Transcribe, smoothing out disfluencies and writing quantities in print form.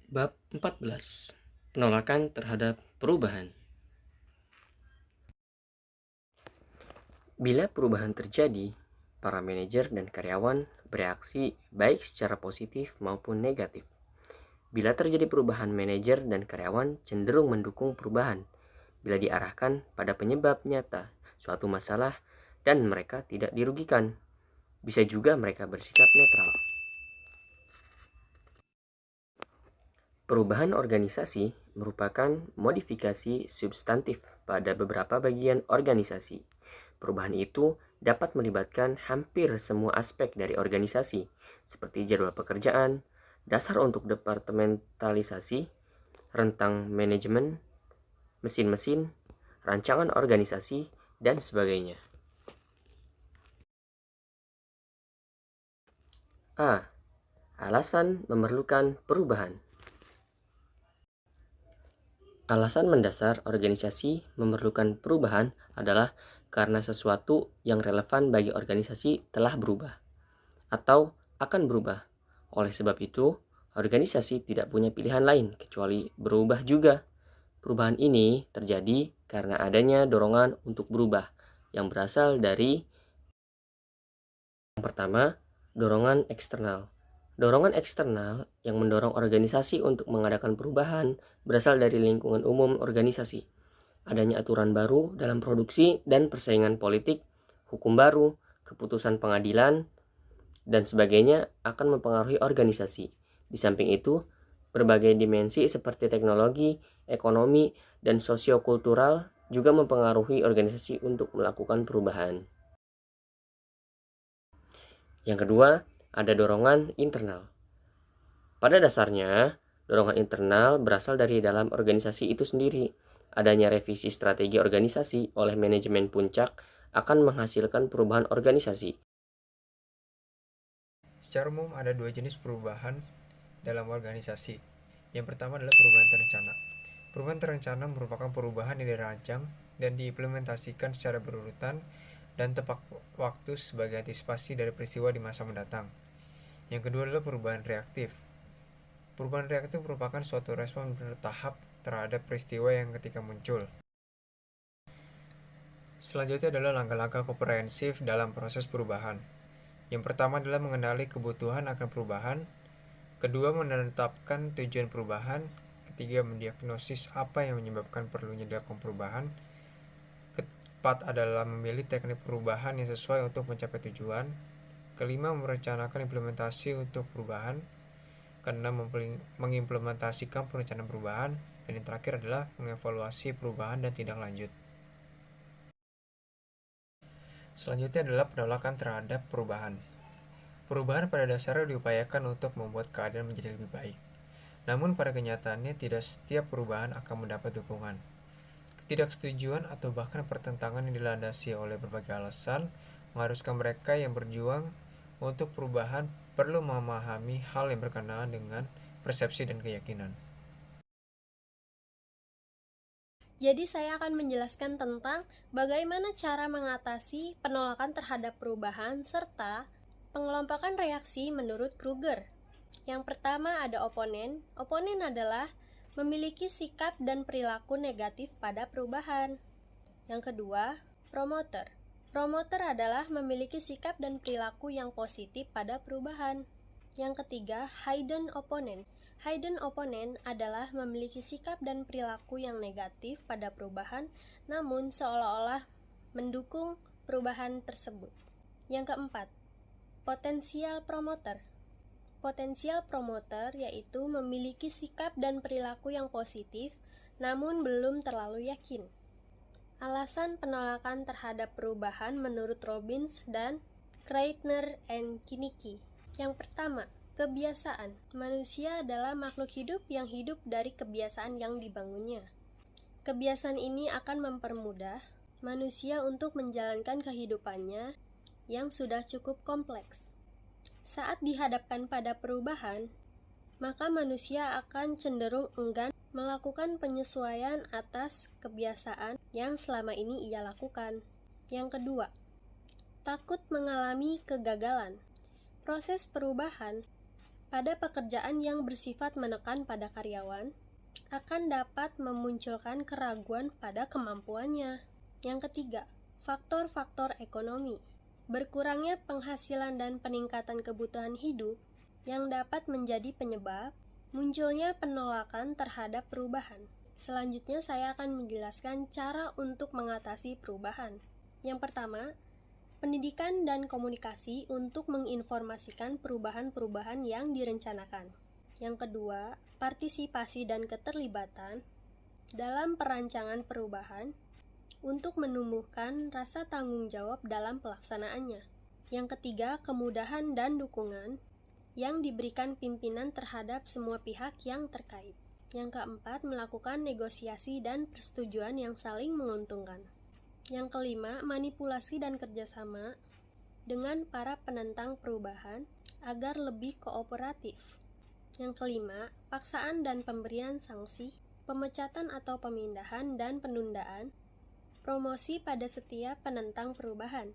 Bab 14. Penolakan terhadap perubahan. Bila perubahan terjadi, para manajer dan karyawan bereaksi baik secara positif maupun negatif. Bila terjadi perubahan, manajer dan karyawan cenderung mendukung perubahan bila diarahkan pada penyebab nyata suatu masalah dan mereka tidak dirugikan. Bisa juga mereka bersikap netral. Perubahan organisasi merupakan modifikasi substantif pada beberapa bagian organisasi. Perubahan itu dapat melibatkan hampir semua aspek dari organisasi, seperti jadwal pekerjaan, dasar untuk departementalisasi, rentang manajemen, mesin-mesin, rancangan organisasi, dan sebagainya. A. Alasan memerlukan perubahan. Alasan mendasar organisasi memerlukan perubahan adalah karena sesuatu yang relevan bagi organisasi telah berubah atau akan berubah. Oleh sebab itu, organisasi tidak punya pilihan lain kecuali berubah juga. Perubahan ini terjadi karena adanya dorongan untuk berubah yang berasal dari yang pertama, dorongan eksternal. Dorongan eksternal yang mendorong organisasi untuk mengadakan perubahan berasal dari lingkungan umum organisasi. Adanya aturan baru dalam produksi dan persaingan politik, hukum baru, keputusan pengadilan, dan sebagainya akan mempengaruhi organisasi. Di samping itu, berbagai dimensi seperti teknologi, ekonomi, dan sosiokultural juga mempengaruhi organisasi untuk melakukan perubahan. Yang kedua, ada dorongan internal. Pada dasarnya, dorongan internal berasal dari dalam organisasi itu sendiri. Adanya revisi strategi organisasi oleh manajemen puncak akan menghasilkan perubahan organisasi. Secara umum ada dua jenis perubahan dalam organisasi. Yang pertama adalah perubahan terencana. Perubahan terencana merupakan perubahan yang dirancang dan diimplementasikan secara berurutan dan tepat waktu sebagai antisipasi dari peristiwa di masa mendatang. Yang kedua adalah perubahan reaktif. Perubahan reaktif merupakan suatu respon bertahap terhadap peristiwa yang ketika muncul. Selanjutnya adalah langkah-langkah komprehensif dalam proses perubahan. Yang pertama adalah mengenali kebutuhan akan perubahan. Kedua, menetapkan tujuan perubahan. Ketiga, mendiagnosis apa yang menyebabkan perlunya dilakukan perubahan. Keempat adalah memilih teknik perubahan yang sesuai untuk mencapai tujuan. Kelima, merencanakan implementasi untuk perubahan. Keenam, mengimplementasikan perencanaan perubahan. Dan yang terakhir adalah mengevaluasi perubahan dan tindak lanjut. Selanjutnya adalah penolakan terhadap perubahan. Perubahan pada dasarnya diupayakan untuk membuat keadaan menjadi lebih baik. Namun pada kenyataannya tidak setiap perubahan akan mendapat dukungan. Ketidaksetujuan atau bahkan pertentangan yang dilandasi oleh berbagai alasan mengharuskan mereka yang berjuang untuk perubahan perlu memahami hal yang berkenaan dengan persepsi dan keyakinan. Jadi saya akan menjelaskan tentang bagaimana cara mengatasi penolakan terhadap perubahan serta pengelompokan reaksi menurut Kruger. Yang pertama ada oponen. Oponen adalah memiliki sikap dan perilaku negatif pada perubahan. Yang kedua, promoter. Promoter adalah memiliki sikap dan perilaku yang positif pada perubahan. Yang ketiga, hidden opponent. Hidden opponent adalah memiliki sikap dan perilaku yang negatif pada perubahan, namun seolah-olah mendukung perubahan tersebut. Yang keempat, potensial promoter. Potensial promoter yaitu memiliki sikap dan perilaku yang positif, namun belum terlalu yakin. Alasan penolakan terhadap perubahan menurut Robbins dan Kreitner and Kinnicky. Yang pertama, kebiasaan. Manusia adalah makhluk hidup yang hidup dari kebiasaan yang dibangunnya. Kebiasaan ini akan mempermudah manusia untuk menjalankan kehidupannya yang sudah cukup kompleks. Saat dihadapkan pada perubahan, maka manusia akan cenderung enggan melakukan penyesuaian atas kebiasaan yang selama ini ia lakukan. Yang kedua, takut mengalami kegagalan. Proses perubahan pada pekerjaan yang bersifat menekan pada karyawan akan dapat memunculkan keraguan pada kemampuannya. Yang ketiga, faktor-faktor ekonomi. Berkurangnya penghasilan dan peningkatan kebutuhan hidup yang dapat menjadi penyebab munculnya penolakan terhadap perubahan. Selanjutnya saya akan menjelaskan cara untuk mengatasi perubahan. Yang pertama, pendidikan dan komunikasi untuk menginformasikan perubahan-perubahan yang direncanakan. Yang kedua, partisipasi dan keterlibatan dalam perancangan perubahan untuk menumbuhkan rasa tanggung jawab dalam pelaksanaannya. Yang ketiga, kemudahan dan dukungan yang diberikan pimpinan terhadap semua pihak yang terkait. Yang keempat, melakukan negosiasi dan persetujuan yang saling menguntungkan. Yang kelima, manipulasi dan kerjasama dengan para penentang perubahan agar lebih kooperatif. Yang kelima, paksaan dan pemberian sanksi, pemecatan atau pemindahan dan penundaan, promosi pada setiap penentang perubahan.